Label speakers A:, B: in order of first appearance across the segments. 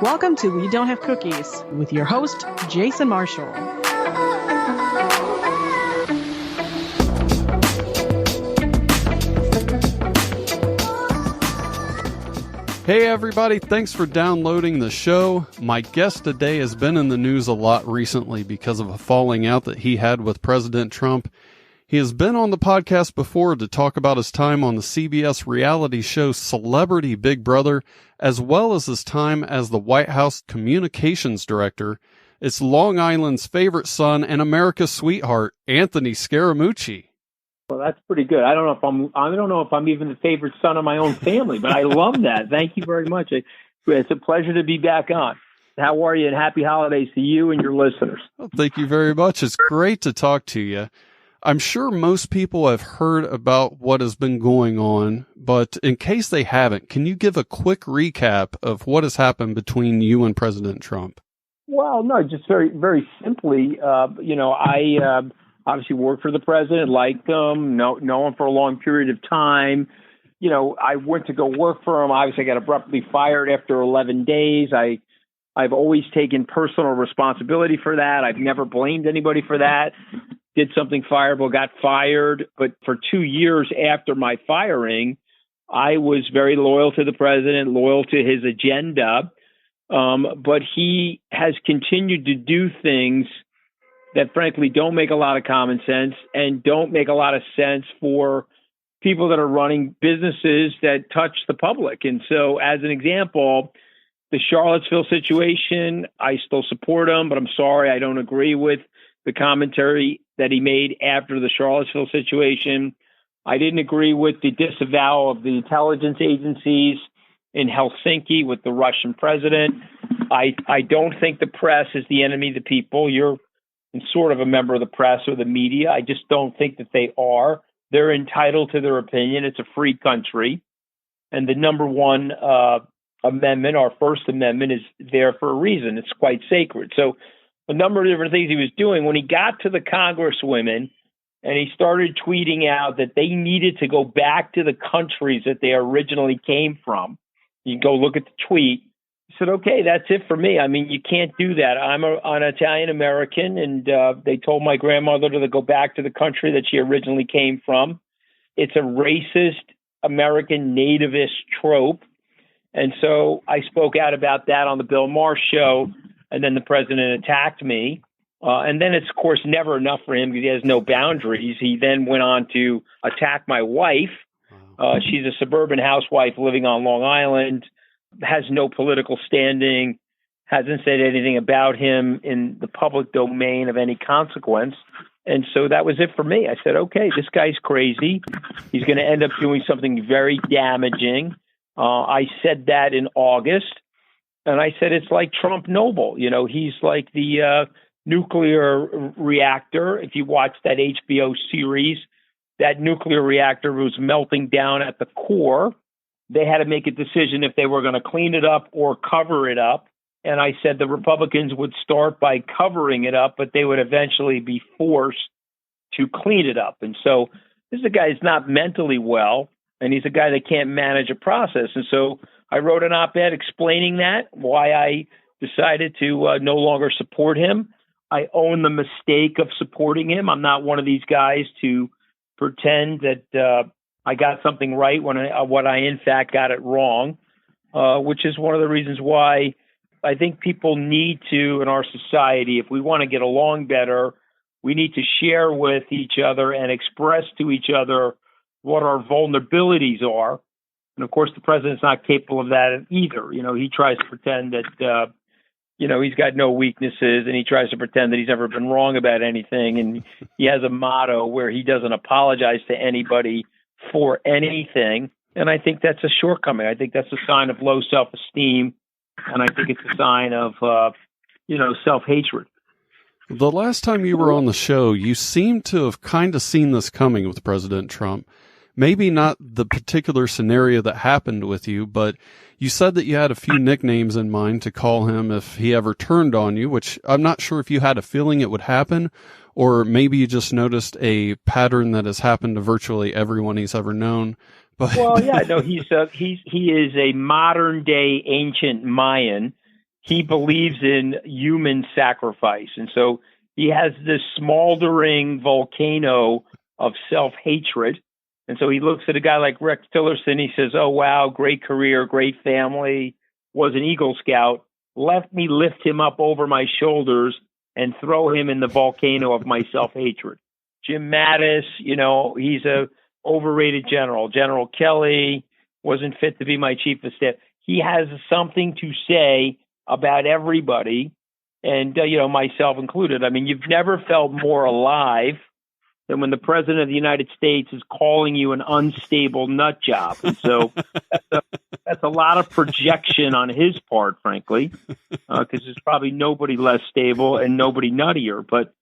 A: Welcome to We Don't Have Cookies with your host, Jason Marshall.
B: Hey everybody, thanks for downloading the show. My guest today has been in the news a lot recently because of a falling out that he had with President Trump. He has been on the podcast before to talk about his time on the CBS reality show Celebrity Big Brother, as well as his time as the White House communications director. It's Long Island's favorite son and America's sweetheart, Anthony Scaramucci.
C: Well, that's pretty good. I don't know if I'm even the favorite son of my own family, but I love that. Thank you very much. It's a pleasure to be back on. How are you? And happy holidays to you and your listeners.
B: Well, thank you very much. It's great to talk to you. I'm sure most people have heard about what has been going on, but in case they haven't, can you give a quick recap of what has happened between you and President Trump?
C: Well, no, just very, very simply, I obviously worked for the president, liked him, know him for a long period of time. You know, I went to go work for him. Obviously, I got abruptly fired after 11 days. I've always taken personal responsibility for that. I've never blamed anybody for that. Did something fireable, got fired. But for 2 years after my firing, I was very loyal to the president, loyal to his agenda. But he has continued to do things that, frankly, don't make a lot of common sense and don't make a lot of sense for people that are running businesses that touch the public. And so, as an example, the Charlottesville situation, I still support him, but I'm sorry, I don't agree with the commentary that he made after the Charlottesville situation. I didn't agree with the disavowal of the intelligence agencies in Helsinki with the Russian president. I don't think the press is the enemy of the people. You're sort of a member of the press or the media. I just don't think that they are. They're entitled to their opinion. It's a free country. And the number one amendment, our First Amendment, is there for a reason. It's quite sacred. So a number of different things he was doing. When he got to the congresswomen and he started tweeting out that they needed to go back to the countries that they originally came from, you can go look at the tweet. He said, okay, that's it for me. I mean, you can't do that. I'm an Italian-American, and they told my grandmother to go back to the country that she originally came from. It's a racist American nativist trope. And so I spoke out about that on the Bill Maher show, and then the president attacked me. And then it's, of course, never enough for him because he has no boundaries. He then went on to attack my wife. She's a suburban housewife living on Long Island, has no political standing, hasn't said anything about him in the public domain of any consequence. And so that was it for me. I said, okay, this guy's crazy. He's going to end up doing something very damaging. I said that in August. And I said, it's like Trump Noble. You know, he's like the nuclear reactor. If you watch that HBO series, that nuclear reactor was melting down at the core. They had to make a decision if they were going to clean it up or cover it up. And I said the Republicans would start by covering it up, but they would eventually be forced to clean it up. And so this is a guy who's not mentally well, and he's a guy that can't manage a process. And so I wrote an op-ed explaining that, why I decided to no longer support him. I own the mistake of supporting him. I'm not one of these guys to pretend that I got something right when I in fact got it wrong, which is one of the reasons why I think people need to, in our society, if we want to get along better, we need to share with each other and express to each other what our vulnerabilities are. And of course, the president's not capable of that either. You know, he tries to pretend that, he's got no weaknesses, and he tries to pretend that he's never been wrong about anything. And he has a motto where he doesn't apologize to anybody for anything. And I think that's a shortcoming. I think that's a sign of low self-esteem. And I think it's a sign of, self-hatred.
B: The last time you were on the show, you seemed to have kind of seen this coming with President Trump. Maybe not the particular scenario that happened with you, but you said that you had a few nicknames in mind to call him if he ever turned on you, which I'm not sure if you had a feeling it would happen, or maybe you just noticed a pattern that has happened to virtually everyone he's ever known. But
C: well, yeah, no, he is a modern day ancient Mayan. he believes in human sacrifice. And so he has this smoldering volcano of self-hatred. And so he looks at a guy like Rex Tillerson. He says, oh, wow, great career, great family, was an Eagle Scout. Let me lift him up over my shoulders and throw him in the volcano of my self-hatred. Jim Mattis, he's a overrated general. General Kelly wasn't fit to be my chief of staff. He has something to say about everybody, and, myself included. I mean, you've never felt more alive than when the president of the United States is calling you an unstable nut job. And so that's a lot of projection on his part, frankly, because there's probably nobody less stable and nobody nuttier. But,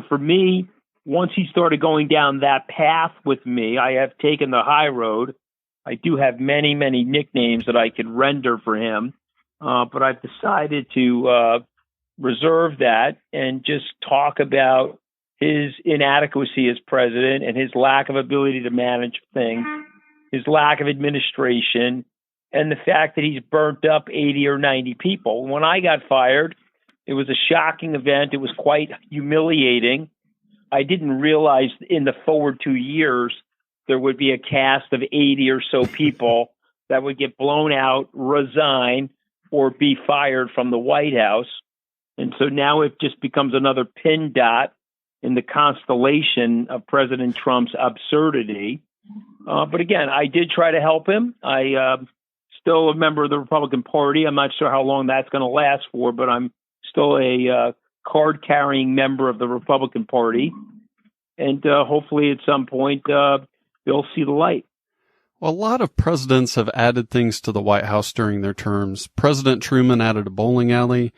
C: for me, once he started going down that path with me, I have taken the high road. I do have many, many nicknames that I could render for him, but I've decided to reserve that and just talk about his inadequacy as president and his lack of ability to manage things, his lack of administration, and the fact that he's burnt up 80 or 90 people. When I got fired, it was a shocking event. It was quite humiliating. I didn't realize in the forward 2 years there would be a cast of 80 or so people that would get blown out, resign, or be fired from the White House. And so now it just becomes another pin dot in the constellation of President Trump's absurdity. But again, I did try to help him. I still a member of the Republican Party. I'm not sure how long that's going to last for, but I'm still a card-carrying member of the Republican Party. And hopefully at some point they'll see the light.
B: Well, a lot of presidents have added things to the White House during their terms. President Truman added a bowling alley.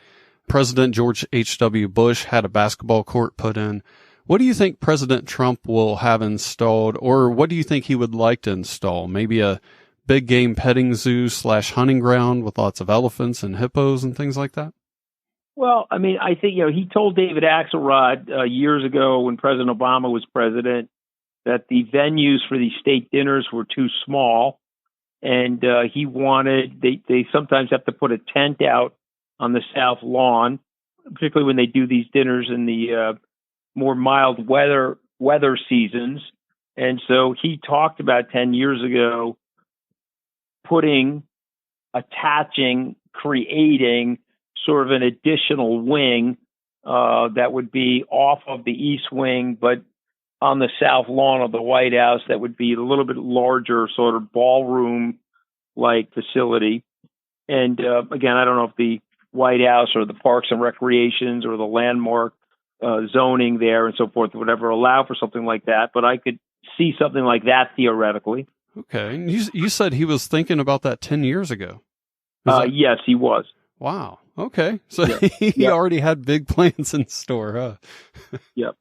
B: President George H.W. Bush had a basketball court put in. What do you think President Trump will have installed, or what do you think he would like to install? Maybe a big game petting zoo / hunting ground with lots of elephants and hippos and things like that?
C: Well, I mean, I think, he told David Axelrod years ago when President Obama was president that the venues for these state dinners were too small. And he wanted, they sometimes have to put a tent out on the South Lawn, particularly when they do these dinners in the more mild weather seasons. And so he talked about 10 years ago creating sort of an additional wing that would be off of the East Wing, but on the South Lawn of the White House that would be a little bit larger, sort of ballroom-like facility. And again, I don't know if the White House or the Parks and Recreations or the landmark zoning there and so forth would ever allow for something like that, but I could see something like that theoretically.
B: Okay. And you said he was thinking about that 10 years ago.
C: Yes, he was.
B: Wow. Okay. So
C: Yep.
B: he already had big plans in store, huh?
C: Yep.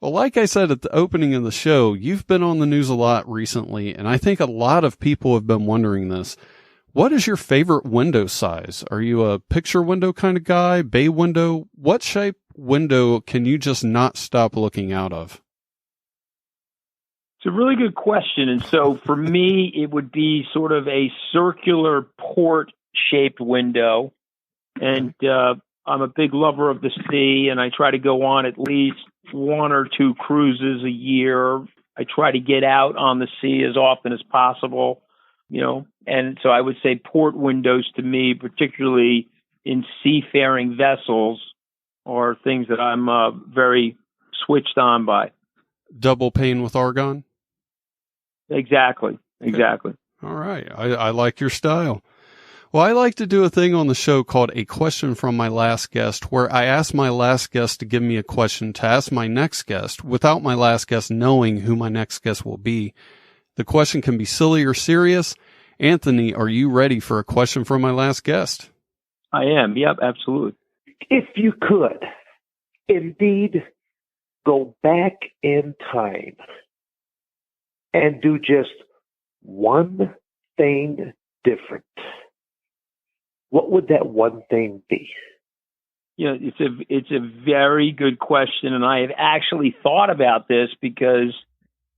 B: Well, like I said at the opening of the show, you've been on the news a lot recently, and I think a lot of people have been wondering this. What is your favorite window size? Are you a picture window kind of guy, bay window? What shape window can you just not stop looking out of?
C: It's a really good question. And so for me, it would be sort of a circular port-shaped window. And I'm a big lover of the sea, and I try to go on at least 1 or 2 cruises a year. I try to get out on the sea as often as possible, and so I would say port windows to me, particularly in seafaring vessels, are things that I'm very switched on by.
B: Double pane with argon?
C: Exactly.
B: All right. I like your style. Well, I like to do a thing on the show called A Question from My Last Guest, where I ask my last guest to give me a question to ask my next guest without my last guest knowing who my next guest will be. The question can be silly or serious. Anthony, are you ready for a question from my last guest?
C: I am. Yep, absolutely.
D: If you could indeed go back in time and do just one thing different, what would that one thing be?
C: It's a very good question, and I have actually thought about this because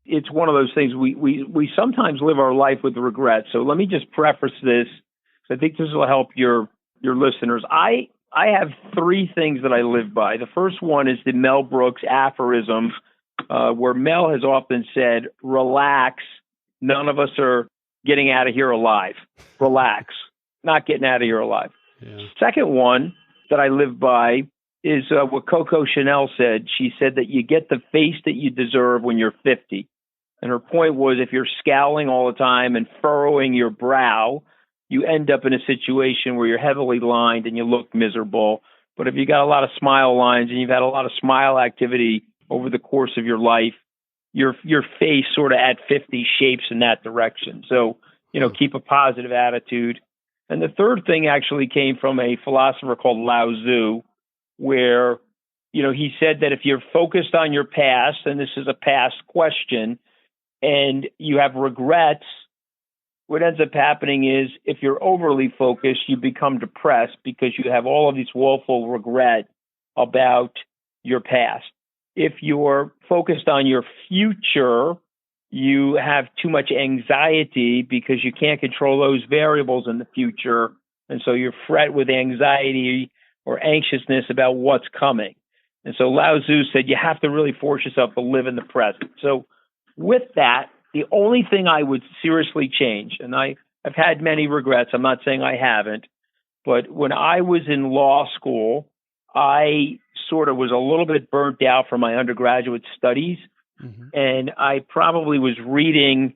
C: it's one of those things we sometimes live our life with regret. So let me just preface this. I think this will help your your listeners. I have three things that I live by. The first one is the Mel Brooks aphorism, where Mel has often said, relax. None of us are getting out of here alive. Relax. Not getting out of here alive.
B: Yeah.
C: Second one that I live by is what Coco Chanel said. She said that you get the face that you deserve when you're 50. And her point was, if you're scowling all the time and furrowing your brow, you end up in a situation where you're heavily lined and you look miserable. But if you got a lot of smile lines and you've had a lot of smile activity over the course of your life, your face sort of at 50 shapes in that direction. So, keep a positive attitude. And the third thing actually came from a philosopher called Lao Tzu, where, he said that if you're focused on your past, and this is a past question, and you have regrets, what ends up happening is if you're overly focused, you become depressed because you have all of this woeful regret about your past. If you're focused on your future, you have too much anxiety because you can't control those variables in the future. And so you're fret with anxiety or anxiousness about what's coming. And so Lao Tzu said you have to really force yourself to live in the present. So with that, the only thing I would seriously change, and I've had many regrets, I'm not saying I haven't, but when I was in law school, I sort of was a little bit burnt out from my undergraduate studies. Mm-hmm. And I probably was reading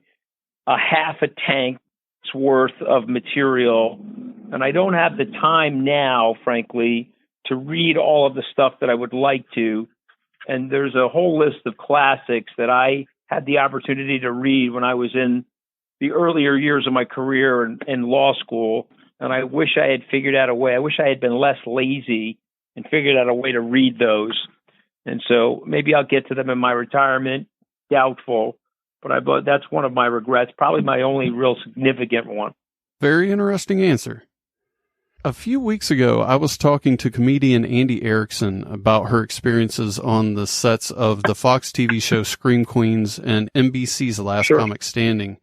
C: a half a tank's worth of material. And I don't have the time now, frankly, to read all of the stuff that I would like to. And there's a whole list of classics that I had the opportunity to read when I was in the earlier years of my career in law school. And I wish I had figured out a way. I wish I had been less lazy and figured out a way to read those. And so maybe I'll get to them in my retirement. Doubtful. But that's one of my regrets, probably my only real significant one.
B: Very interesting answer. A few weeks ago, I was talking to comedian Andy Erickson about her experiences on the sets of the Fox TV show Scream Queens and NBC's Last Comic Standing,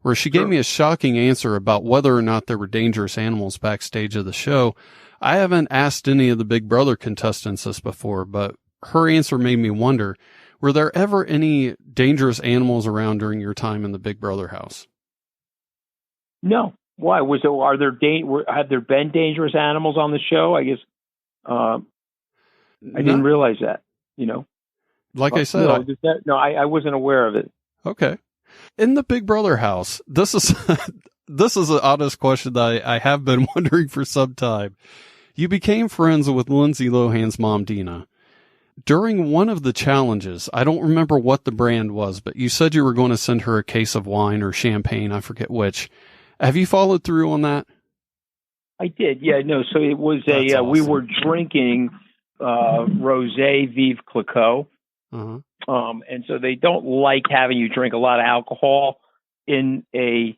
B: where she gave me a shocking answer about whether or not there were dangerous animals backstage of the show. I haven't asked any of the Big Brother contestants this before, but her answer made me wonder, were there ever any dangerous animals around during your time in the Big Brother house?
C: No. Why? Have there been dangerous animals on the show? I guess I didn't realize that.
B: Like I said,
C: I wasn't aware of it.
B: Okay. In the Big Brother house, this is an honest question that I have been wondering for some time. You became friends with Lindsay Lohan's mom, Dina. During one of the challenges, I don't remember what the brand was, but you said you were going to send her a case of wine or champagne. I forget which. Have you followed through on that?
C: I did. Yeah, no. So it was awesome. We were drinking Rosé Vive Clicquot.
B: Uh-huh.
C: And so they don't like having you drink a lot of alcohol in a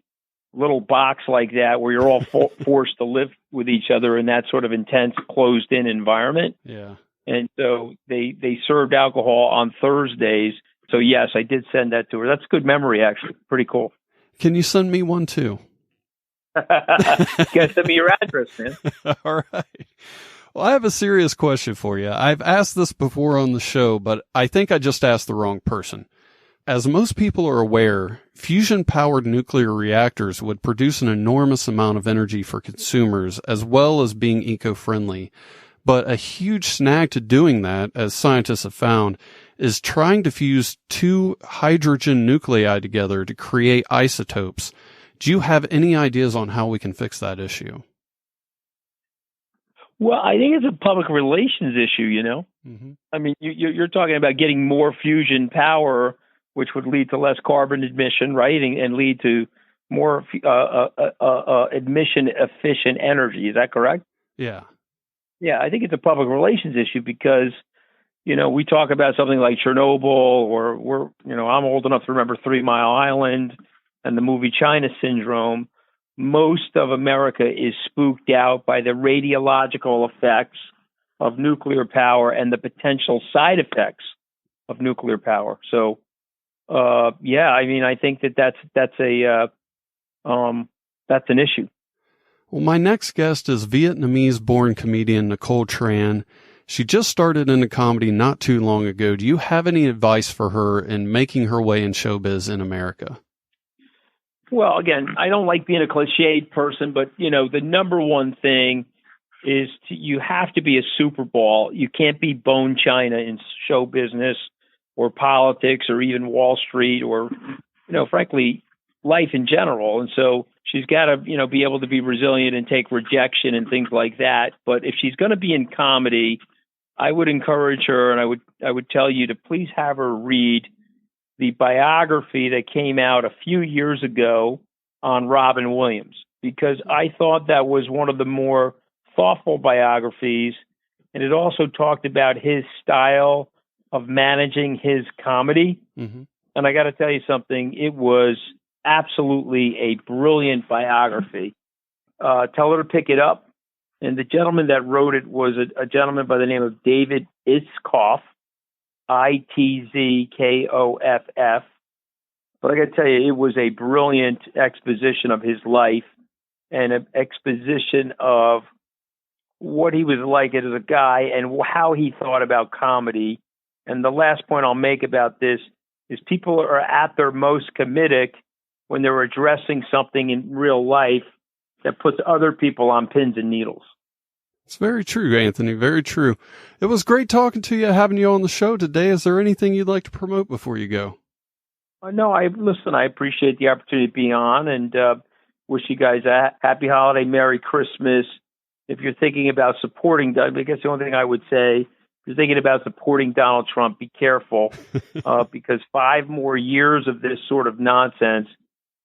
C: little box like that where you're all forced to live with each other in that sort of intense closed-in environment.
B: Yeah.
C: And so they served alcohol on Thursdays. So yes, I did send that to her. That's a good memory, actually. Pretty cool.
B: Can you send me one too?
C: Get me your address, man.
B: All right. Well, I have a serious question for you. I've asked this before on the show, but I think I just asked the wrong person. As most people are aware, fusion-powered nuclear reactors would produce an enormous amount of energy for consumers, as well as being eco-friendly. But a huge snag to doing that, as scientists have found, is trying to fuse two hydrogen nuclei together to create isotopes. Do you have any ideas on how we can fix that issue?
C: Well, I think it's a public relations issue, Mm-hmm. I mean, you're talking about getting more fusion power, which would lead to less carbon emission, right? And lead to more emission-efficient energy. Is that correct?
B: Yeah.
C: Yeah, I think it's a public relations issue because, we talk about something like Chernobyl or I'm old enough to remember 3 Mile Island and the movie China Syndrome. Most of America is spooked out by the radiological effects of nuclear power and the potential side effects of nuclear power. So, I mean, I think that's an issue.
B: Well, my next guest is Vietnamese-born comedian Nicole Tran. She just started into comedy not too long ago. Do you have any advice for her in making her way in showbiz in America?
C: Well, again, I don't like being a cliched person, but, the number one thing is you have to be a Super Bowl. You can't be bone china in show business or politics or even Wall Street or, frankly, life in general. And so she's got to, be able to be resilient and take rejection and things like that. But if she's going to be in comedy, I would encourage her, and I would tell you to please have her read the biography that came out a few years ago on Robin Williams, because I thought that was one of the more thoughtful biographies. And it also talked about his style of managing his comedy. Mm-hmm. And I got to tell you something, it was absolutely a brilliant biography. Tell her to pick it up. And the gentleman that wrote it was a gentleman by the name of David Itzkoff, Itzkoff. But I got to tell you, it was a brilliant exposition of his life and an exposition of what he was like as a guy and how he thought about comedy. And the last point I'll make about this is people are at their most comedic when they're addressing something in real life that puts other people on pins and needles.
B: It's very true, Anthony. Very true. It was great talking to you, having you on the show today. Is there anything you'd like to promote before you go?
C: No, I appreciate the opportunity to be on, and wish you guys a happy holiday, Merry Christmas. If you're thinking about supporting, I guess the only thing I would say, if you're thinking about supporting Donald Trump, be careful, because 5 more years of this sort of nonsense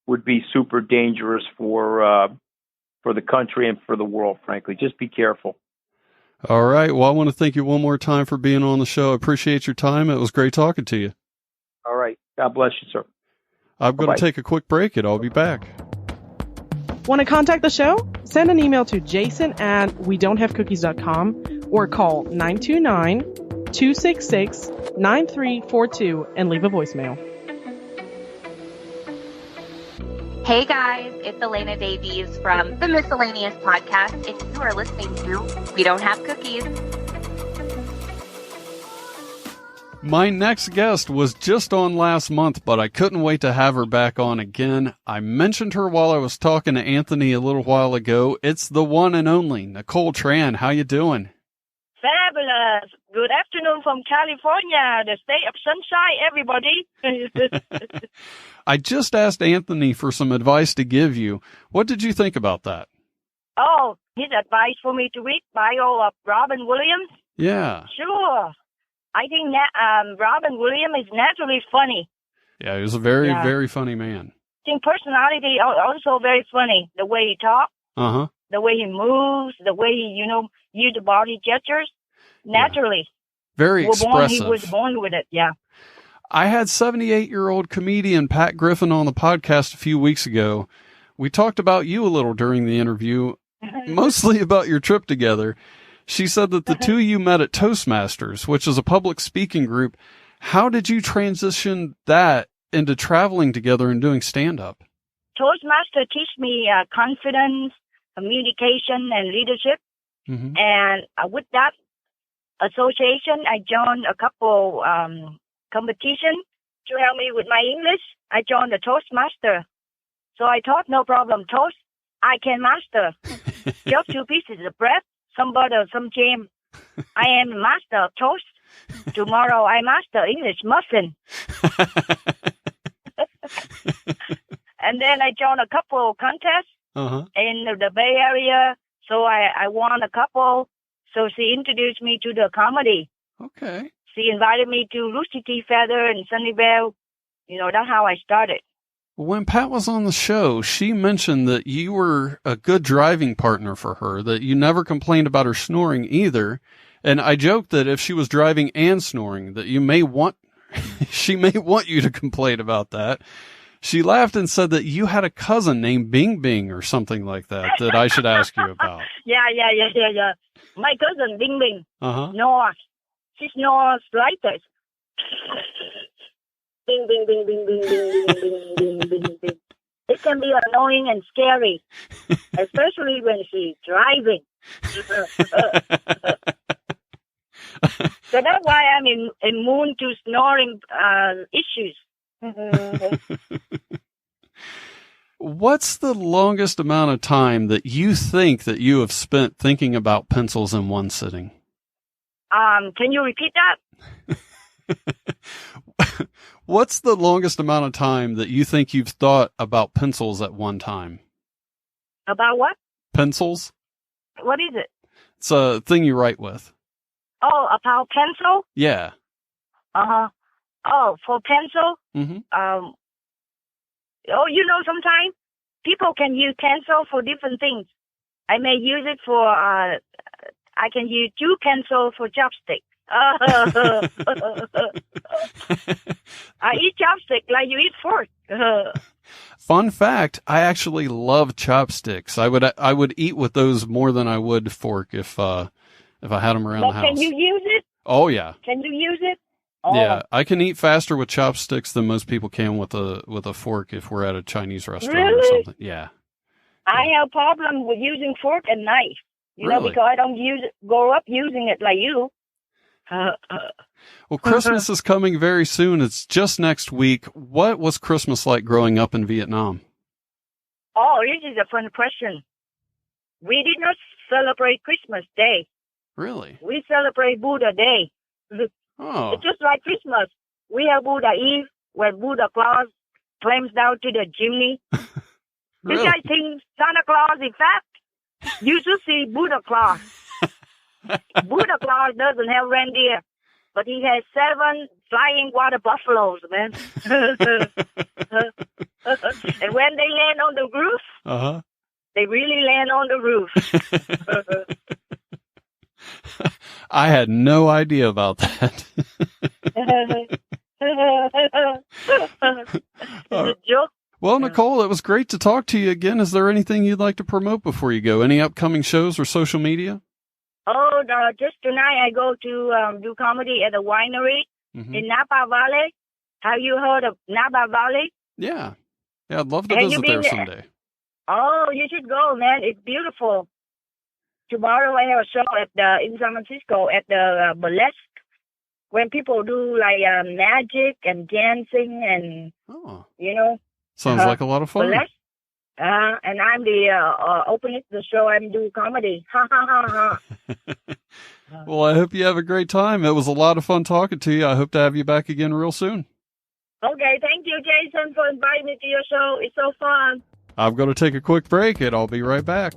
C: would be super dangerous for the country and for the world, frankly. Just be careful.
B: All right. Well, I want to thank you one more time for being on the show. I appreciate your time. It was great talking to you.
C: All right. God bless you, sir.
B: I'm going to take a quick break and I'll be back.
A: Want to contact the show? Send an email to jason@wedon'thavecookies.com or call 929-266-9342 and leave a voicemail.
E: Hey guys, it's Elena Davies from the Miscellaneous Podcast, and you are listening to We Don't Have Cookies.
B: My next guest was just on last month, but I couldn't wait to have her back on again. I mentioned her while I was talking to Anthony a little while ago. It's the one and only Nicole Tran. How you doing?
F: Fabulous. Good afternoon from California, the state of sunshine, everybody.
B: I just asked Anthony for some advice to give you. What did you think about that?
F: Oh, his advice for me to read bio of Robin Williams?
B: Yeah.
F: Sure. I think that Robin Williams is naturally funny.
B: Yeah, he was a very, very funny man.
F: I think personality also very funny. The way he talks, the way he moves, the way he, use the body gestures. Naturally.
B: Yeah. Very expressive.
F: He was born with it, yeah.
B: I had 78-year-old comedian Pat Griffin on the podcast a few weeks ago. We talked about you a little during the interview, mostly about your trip together. She said that the two of you met at Toastmasters, which is a public speaking group. How did you transition that into traveling together and doing stand-up?
F: Toastmaster teach me confidence, communication, and leadership. Mm-hmm. And with that association, I joined a couple competition to help me with my English. I joined the Toastmaster. So I thought, no problem, toast, I can master. Just 2 pieces of bread, some butter, some jam. I am a master of toast. Tomorrow I master English muffin. And then I joined a couple contests in the Bay Area. So I won a couple. So she introduced me to the comedy.
B: Okay.
F: She invited me to Lucy T. Feather and Sunnyvale. That's how I started.
B: When Pat was on the show, she mentioned that you were a good driving partner for her, that you never complained about her snoring either. And I joked that if she was driving and snoring, that she may want you to complain about that. She laughed and said that you had a cousin named Bing Bing or something like that I should ask you about.
F: Yeah. My cousin Bing Bing. Snores. She snores like this. Bing, bing, bing, bing, bing, bing, bing, bing, bing, bing. It's can be annoying and scary, especially when she's driving. So that's why I'm immune to snoring issues.
B: What's the longest amount of time that you think that you have spent thinking about pencils in one sitting?
F: Can you repeat that?
B: What's the longest amount of time that you think you've thought about pencils at one time?
F: About what?
B: Pencils?
F: What is it?
B: It's a thing you write with.
F: Oh, about pencil?
B: Yeah.
F: Uh-huh. Oh, for pencil?
B: Mm-hmm.
F: Sometimes people can use pencil for different things. I may use it for, I can use 2 pencils for chopstick. I eat chopstick like you eat fork.
B: Fun fact, I actually love chopsticks. I would eat with those more than I would fork if I had them around the house.
F: Can you use it?
B: Oh yeah.
F: Can you use it? Oh.
B: Yeah, I can eat faster with chopsticks than most people can with a fork if we're at a Chinese restaurant or something. Yeah.
F: I have a problem with using fork and knife.
B: Really?
F: Because I don't grow up using it like you.
B: Well, Christmas is coming very soon. It's just next week. What was Christmas like growing up in Vietnam?
F: Oh, this is a fun question. We did not celebrate Christmas Day.
B: Really?
F: We celebrate Buddha Day.
B: Oh.
F: It's just like Christmas. We have Buddha Eve, where Buddha Claus climbs down to the chimney.
B: Really?
F: You guys think Santa Claus is fat? You should see Buddha Claus. Buddha Claus doesn't have reindeer, but he has 7 flying water buffaloes, man. And when they land on the roof, they really land on the roof.
B: I had no idea about that.
F: Joke.
B: Well, Nicole, it was great to talk to you again. Is there anything you'd like to promote before you go? Any upcoming shows or social media?
F: Oh, just tonight I go to do comedy at a winery in Napa Valley. Have you heard of Napa Valley?
B: Yeah. Yeah, I'd love to visit there someday.
F: Oh, you should go, man. It's beautiful. Tomorrow I have a show in San Francisco at the Burlesque, when people do like magic and dancing and,
B: Sounds like a lot of fun.
F: Burlesque. And I'm the opening the show and do comedy. Ha ha ha ha.
B: Well, I hope you have a great time. It was a lot of fun talking to you. I hope to have you back again real soon.
F: Okay, thank you, Jason, for inviting me to your show. It's so fun.
B: I'm going to take a quick break, and I'll be right back.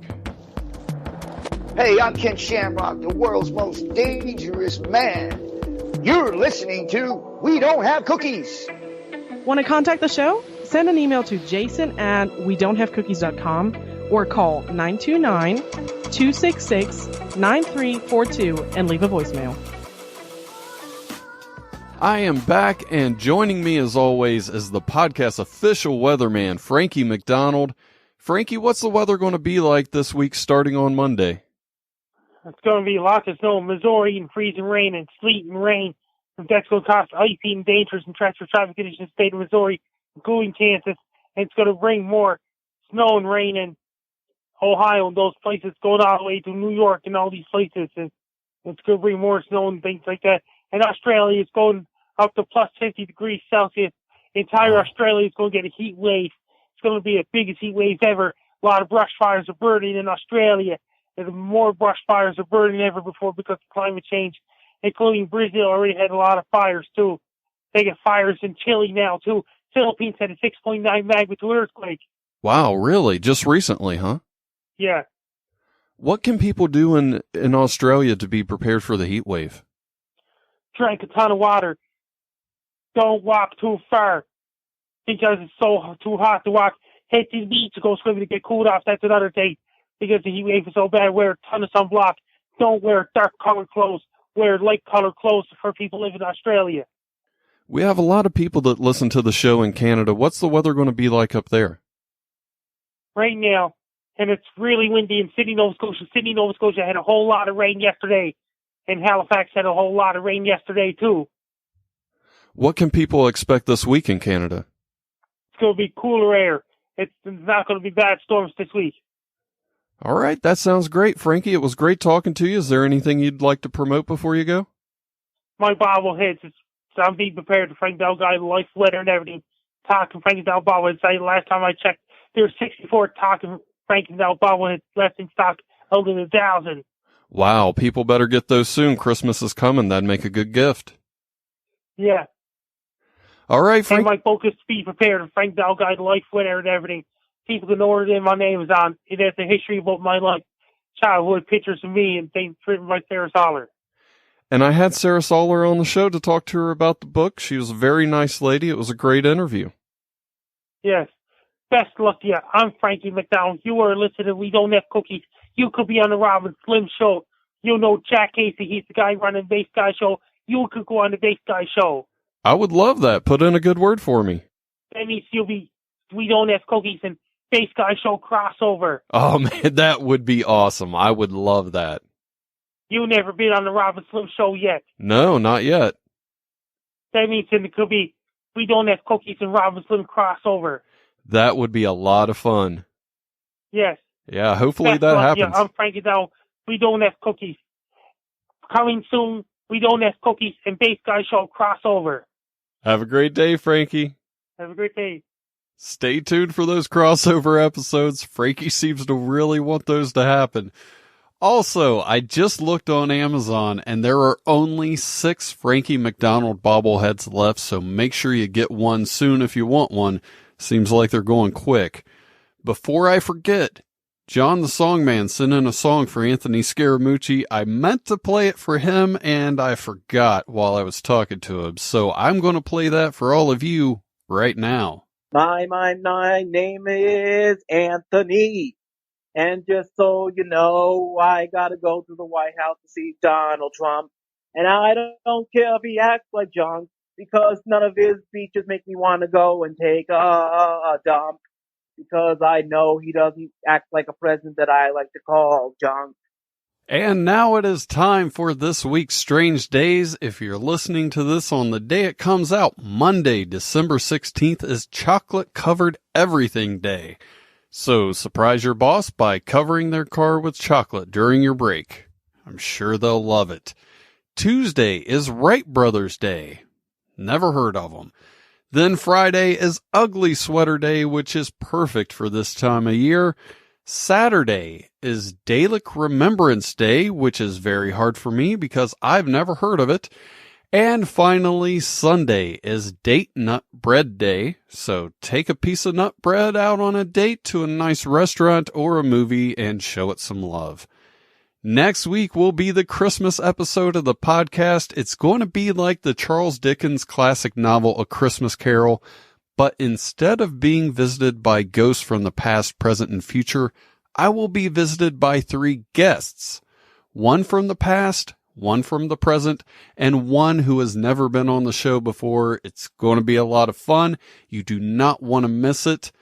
G: Hey, I'm Ken Shamrock, the world's most dangerous man. You're listening to We Don't Have Cookies.
A: Want to contact the show? Send an email to jason@wedon'thavecookies.com or call 929-266-9342 and leave a voicemail.
B: I am back, and joining me as always is the podcast official weatherman, Frankie MacDonald. Frankie, what's the weather going to be like this week starting on Monday?
H: It's going to be lots of snow in Missouri and freezing rain and sleet and rain. And that's going to cause icy and dangerous and treacherous traffic conditions in the state of Missouri, including Kansas. And it's going to bring more snow and rain in Ohio and those places going all the way to New York and all these places. And it's going to bring more snow and things like that. And Australia is going up to plus 50 degrees Celsius. Entire Australia is going to get a heat wave. It's going to be the biggest heat wave ever. A lot of brush fires are burning in Australia. And more brush fires are burning than ever before because of climate change, including Brazil already had a lot of fires, too. They get fires in Chile now, too. Philippines had a 6.9 magnitude earthquake.
B: Wow, really? Just recently, huh?
H: Yeah.
B: What can people do in Australia to be prepared for the heat wave?
H: Drink a ton of water. Don't walk too far because it's too hot to walk. Head to the beach to go swimming to get cooled off. That's another thing. Because the heat wave is so bad, wear a ton of sunblock. Don't wear dark colored clothes. Wear light colored clothes for people living in Australia.
B: We have a lot of people that listen to the show in Canada. What's the weather going to be like up there?
H: Right now, and it's really windy in Sydney, Nova Scotia. Sydney, Nova Scotia had a whole lot of rain yesterday, and Halifax had a whole lot of rain yesterday, too.
B: What can people expect this week in Canada?
H: It's going to be cooler air. it's not going to be bad storms this week.
B: All right, that sounds great, Frankie. It was great talking to you. Is there anything you'd like to promote before you go?
H: My bobbleheads, so I'm being prepared to Frank Bell Guy, life, weather, and everything. Talking Frank Bell bobbleheads. Last time I checked, there were 64 talking Frank Bell bobbleheads left in stock, held in 1,000.
B: Wow, people better get those soon. Christmas is coming. That'd make a good gift.
H: Yeah.
B: All right, Frank.
H: And my focus to be prepared. Frank Bell Guide, life, weather, and everything. People can order it on Amazon. It has a history about my life, childhood, pictures of me, and things written by Sarah Soller.
B: And I had Sarah Soller on the show to talk to her about the book. She was a very nice lady. It was a great interview.
H: Yes. Best luck to you. I'm Frankie MacDonald. You are listening to We Don't Have Cookies. You could be on the Robin Slim Show. You know Jack Casey. He's the guy running the Base Guy Show. You could go on the Base Guy Show.
B: I would love that. Put in a good word for me.
H: That means you'll be We Don't Have Cookies and Base Guy Show crossover.
B: Oh, man, that would be awesome. I would love that.
H: You've never been on the Robin Slim Show yet.
B: No, not yet.
H: That means it could be We Don't Have Cookies and Robin Slim crossover.
B: That would be a lot of fun.
H: Yes.
B: Yeah, hopefully that happens.
H: Yeah, I'm Frankie Dow. We Don't Have Cookies. Coming soon, We Don't Have Cookies and Base Guy Show crossover.
B: Have a great day, Frankie.
H: Have a great day.
B: Stay tuned for those crossover episodes. Frankie seems to really want those to happen. Also, I just looked on Amazon and there are only 6 Frankie MacDonald bobbleheads left, so make sure you get one soon if you want one. Seems like they're going quick. Before I forget, John the Songman sent in a song for Anthony Scaramucci. I meant to play it for him and I forgot while I was talking to him, so I'm going to play that for all of you right now.
I: My name is Anthony. And just so you know, I gotta go to the White House to see Donald Trump. And I don't care if he acts like junk, because none of his speeches make me want to go and take a dump. Because I know he doesn't act like a president that I like to call junk.
B: And now it is time for this week's Strange Days. If you're listening to this on the day it comes out, Monday, December 16th, is Chocolate Covered Everything Day. So surprise your boss by covering their car with chocolate during your break. I'm sure they'll love it. Tuesday is Wright Brothers Day. Never heard of them. Then Friday is Ugly Sweater Day, which is perfect for this time of year. Saturday is Dalek Remembrance Day, which is very hard for me because I've never heard of it. And finally, Sunday is Date Nut Bread Day. So take a piece of nut bread out on a date to a nice restaurant or a movie and show it some love. Next week will be the Christmas episode of the podcast. It's going to be like the Charles Dickens classic novel, A Christmas Carol, but instead of being visited by ghosts from the past, present, and future, I will be visited by 3 guests. One from the past, one from the present, and one who has never been on the show before. It's going to be a lot of fun. You do not want to miss it.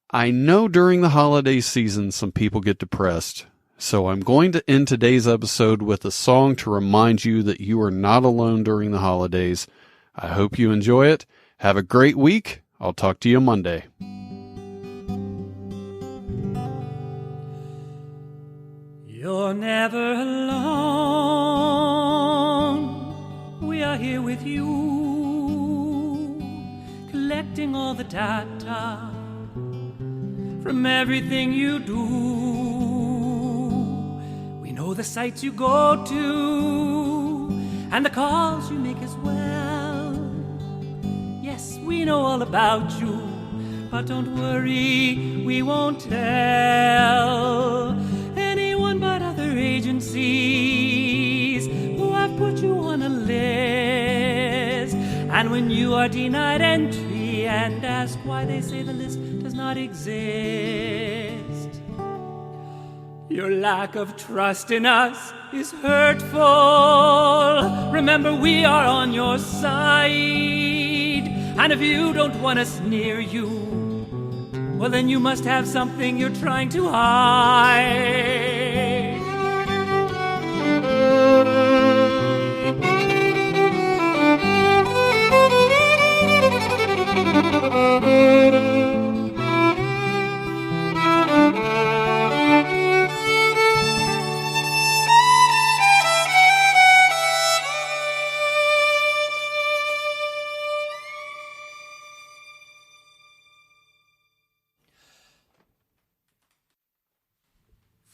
B: I know during the holiday season some people get depressed, so I'm going to end today's episode with a song to remind you that you are not alone during the holidays. I hope you enjoy it. Have a great week. I'll talk to you Monday.
J: You're never alone. We are here with you, collecting all the data from everything you do. We know the sites you go to and the calls you make as well. Yes, we know all about you, but don't worry, we won't tell anyone but other agencies who have put you on a list. And when you are denied entry and ask why, they say the list does not exist. Your lack of trust in us is hurtful. Remember, we are on your side. And if you don't want us near you, well, then you must have something you're trying to hide.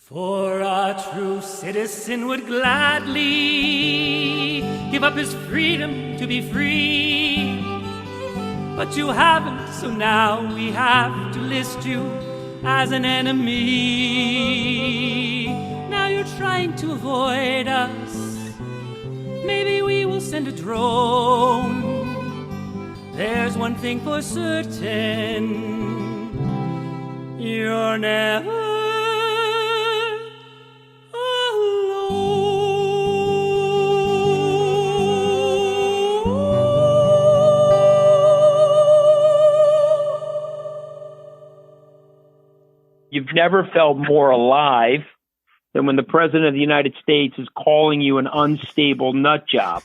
J: For a true citizen would gladly give up his freedom to be free. But you haven't, so now we have to list you as an enemy. Now you're trying to avoid us. Maybe we will send a drone. There's one thing for certain, you're never
C: You've never felt more alive than when the President of the United States is calling you an unstable nut job.